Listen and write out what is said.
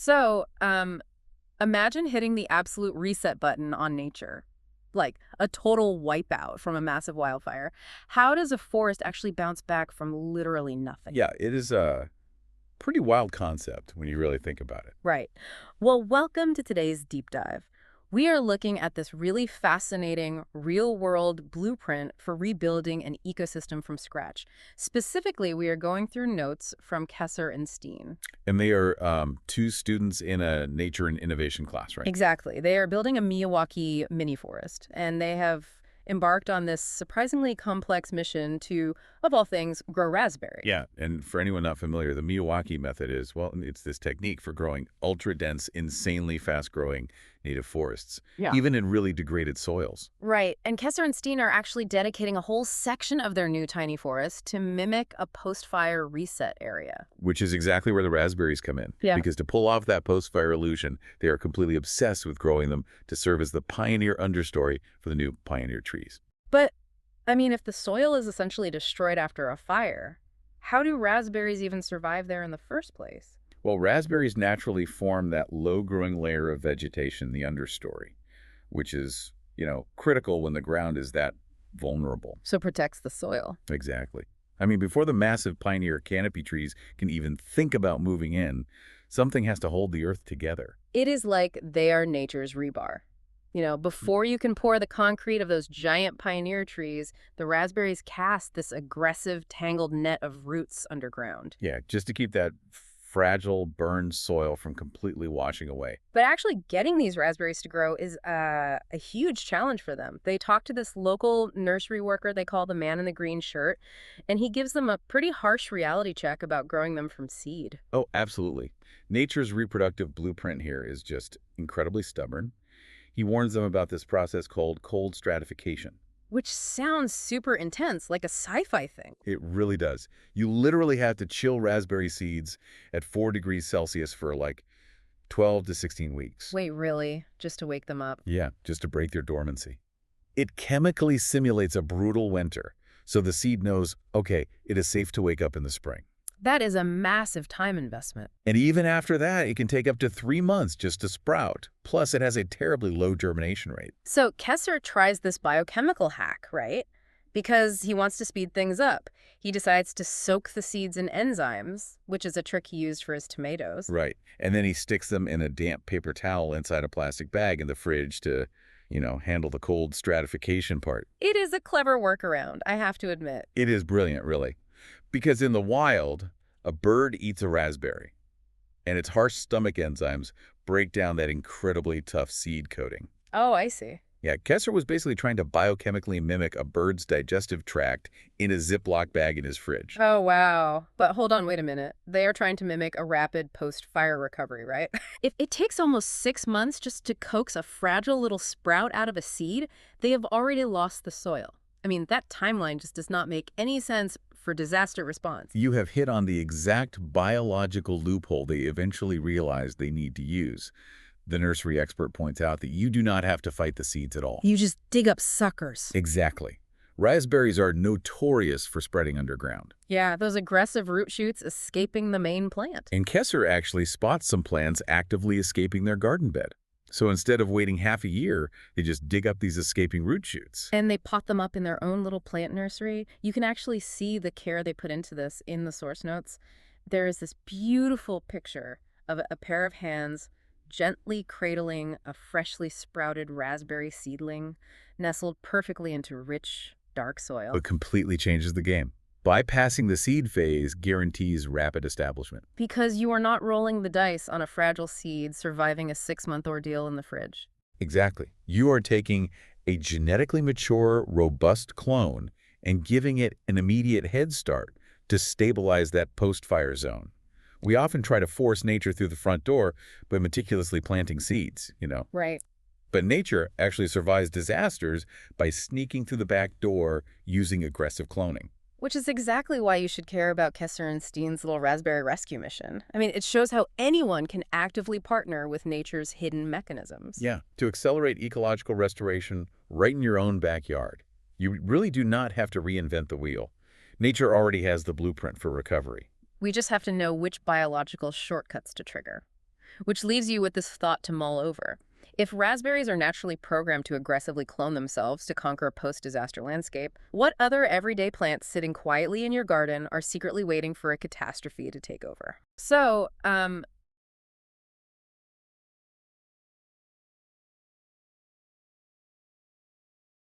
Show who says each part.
Speaker 1: So, imagine hitting the absolute reset button on nature, like a total wipeout from a massive wildfire. How does a forest actually bounce back from literally nothing?
Speaker 2: Yeah, it is a pretty wild concept when you really think about it.
Speaker 1: Right. Well, welcome to today's deep dive. We are looking at this really fascinating real-world blueprint for rebuilding an ecosystem from scratch. Specifically, we are going through notes from Kesser and Steen.
Speaker 2: And they are two students in a nature and innovation class, right?
Speaker 1: Exactly. They are building a Miyawaki mini forest, and they have embarked on this surprisingly complex mission to, of all things, grow raspberries.
Speaker 2: Yeah, and for anyone not familiar, the Miyawaki method is, well, it's this technique for growing ultra-dense, insanely fast-growing native forests,
Speaker 1: Yeah.
Speaker 2: even in really degraded soils.
Speaker 1: Right. And Kesser and Steen are actually dedicating a whole section of their new tiny forest to mimic a post-fire reset area.
Speaker 2: Which is exactly where the raspberries come in.
Speaker 1: Yeah.
Speaker 2: Because to pull off that post-fire illusion, they are completely obsessed with growing them to serve as the pioneer understory for the new pioneer trees.
Speaker 1: But, I mean, if the soil is essentially destroyed after a fire, how do raspberries even survive there in the first place?
Speaker 2: Well, raspberries naturally form that low-growing layer of vegetation, the understory, which is, critical when the ground is that vulnerable.
Speaker 1: So it protects the soil.
Speaker 2: Exactly. I mean, before the massive pioneer canopy trees can even think about moving in, something has to hold the earth together.
Speaker 1: It is like they are nature's rebar. Before you can pour the concrete of those giant pioneer trees, the raspberries cast this aggressive, tangled net of roots underground.
Speaker 2: Yeah, just to keep that fragile, burned soil from completely washing away.
Speaker 1: But actually getting these raspberries to grow is a huge challenge for them. They talk to this local nursery worker they call the man in the green shirt, and he gives them a pretty harsh reality check about growing them from seed.
Speaker 2: Oh, absolutely. Nature's reproductive blueprint here is just incredibly stubborn. He warns them about this process called cold stratification.
Speaker 1: Which sounds super intense, like a sci-fi thing.
Speaker 2: It really does. You literally have to chill raspberry seeds at 4 degrees Celsius for like 12 to 16 weeks.
Speaker 1: Wait, really? Just to wake them up?
Speaker 2: Yeah, just to break their dormancy. It chemically simulates a brutal winter, so the seed knows, okay, it is safe to wake up in the spring.
Speaker 1: That is a massive time investment.
Speaker 2: And even after that, it can take up to 3 months just to sprout. Plus, it has a terribly low germination rate.
Speaker 1: So Kesser tries this biochemical hack, right? Because he wants to speed things up. He decides to soak the seeds in enzymes, which is a trick he used for his tomatoes.
Speaker 2: Right. And then he sticks them in a damp paper towel inside a plastic bag in the fridge to, handle the cold stratification part.
Speaker 1: It is a clever workaround, I have to admit.
Speaker 2: It is brilliant, really. Because in the wild, a bird eats a raspberry, and its harsh stomach enzymes break down that incredibly tough seed coating.
Speaker 1: Oh, I see.
Speaker 2: Yeah, Kesser was basically trying to biochemically mimic a bird's digestive tract in a Ziploc bag in his fridge.
Speaker 1: Oh, wow. But hold on, wait a minute. They are trying to mimic a rapid post-fire recovery, right? If it takes almost 6 months just to coax a fragile little sprout out of a seed, they have already lost the soil. I mean, that timeline just does not make any sense for disaster response.
Speaker 2: You have hit on the exact biological loophole they eventually realized they need to use. The nursery expert points out that you do not have to fight the seeds at all.
Speaker 1: You just dig up suckers.
Speaker 2: Exactly. Raspberries are notorious for spreading underground.
Speaker 1: Yeah, those aggressive root shoots escaping the main plant.
Speaker 2: And Kesser actually spots some plants actively escaping their garden bed. So instead of waiting half a year, they just dig up these escaping root shoots.
Speaker 1: And they pot them up in their own little plant nursery. You can actually see the care they put into this in the source notes. There is this beautiful picture of a pair of hands gently cradling a freshly sprouted raspberry seedling nestled perfectly into rich, dark soil.
Speaker 2: But completely changes the game. Bypassing the seed phase guarantees rapid establishment.
Speaker 1: Because you are not rolling the dice on a fragile seed surviving a 6-month ordeal in the fridge.
Speaker 2: Exactly. You are taking a genetically mature, robust clone and giving it an immediate head start to stabilize that post-fire zone. We often try to force nature through the front door by meticulously planting seeds,
Speaker 1: Right.
Speaker 2: But nature actually survives disasters by sneaking through the back door using aggressive cloning.
Speaker 1: Which is exactly why you should care about Kesser and Steen's little raspberry rescue mission. I mean, it shows how anyone can actively partner with nature's hidden mechanisms.
Speaker 2: Yeah, to accelerate ecological restoration right in your own backyard. You really do not have to reinvent the wheel. Nature already has the blueprint for recovery.
Speaker 1: We just have to know which biological shortcuts to trigger. Which leaves you with this thought to mull over. If raspberries are naturally programmed to aggressively clone themselves to conquer a post-disaster landscape, what other everyday plants sitting quietly in your garden are secretly waiting for a catastrophe to take over? So,